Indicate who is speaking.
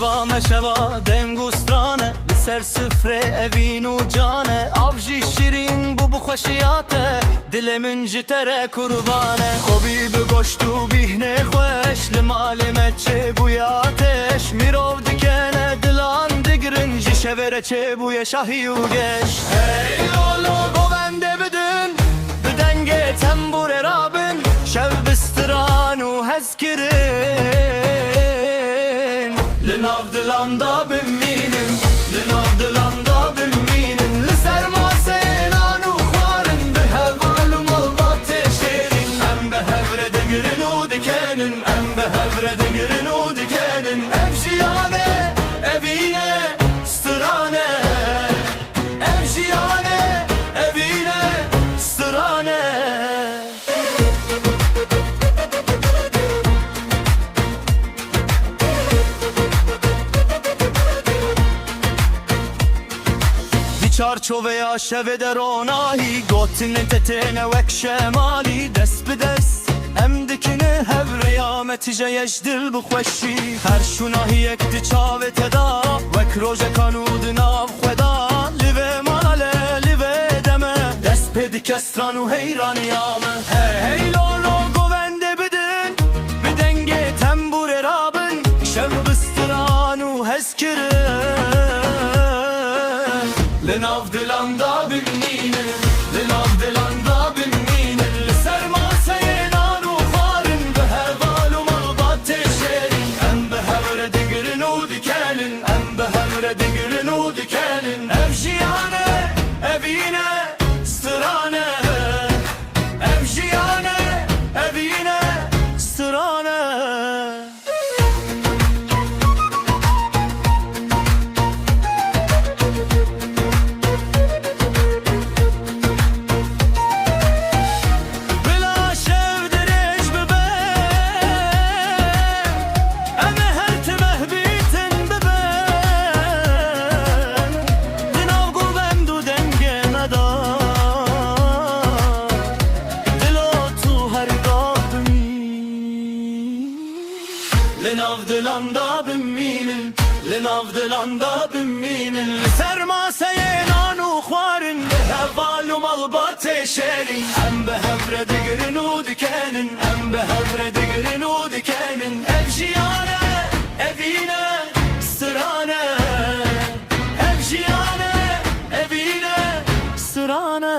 Speaker 1: شوا مشوا دنگوسترانه سر سفره evin ucane Avcı şirin bu خوشیاته دل من جتره kurbanه خوبی بگشتو بیهنه خوش لمال مچه بویاتش میرو دکنه دلان دگرن جشوره چه بوی شاهی و گش Hey lolo govende بدن بدنگه تنبور رابن شو بستران و هزکرین لناف دلاندا بمینم لناف دلاندا بمینم لسر ما سینان و خوارن به هوال و ملبات شیرین ام به هفره دگرن و دکنن ام به هفره دگرن و دکنن امشیانه evine stırane emşiyane evine stırane چارچوبه شوه در آناهی گوتن تتنه وک شمالی دست به دست ام دکنه هف ریامتی جیش دل بخوشی هر شوناهی یک دی چاوه تدا وک روژه کانود ناف خدا لیوه ماله لیوه دمه دست پدی کستران و حیرانی آمه هی لولو گوونده بدن بدنگه تنبور رابن شو بستران و هزکرن لناف دلاندا بمینه لناف دلاندا بمینه لسر ما سینان و خوارن به هوال و ملبات شیرین ام به هفره دگرن و دکنن ام به هفره دگرن و دکنن امشیانه evine stırane emşiyane evine stırane لناف دلاندا بمینن لناف دلاندا بمینن لسر ما سینان و خوارن به هوال و ملبات شیرین ام به هفره دگرن و دکنن ام به هفره دگرن و دکنن امشیانه evine stırane emşiyane evine stırane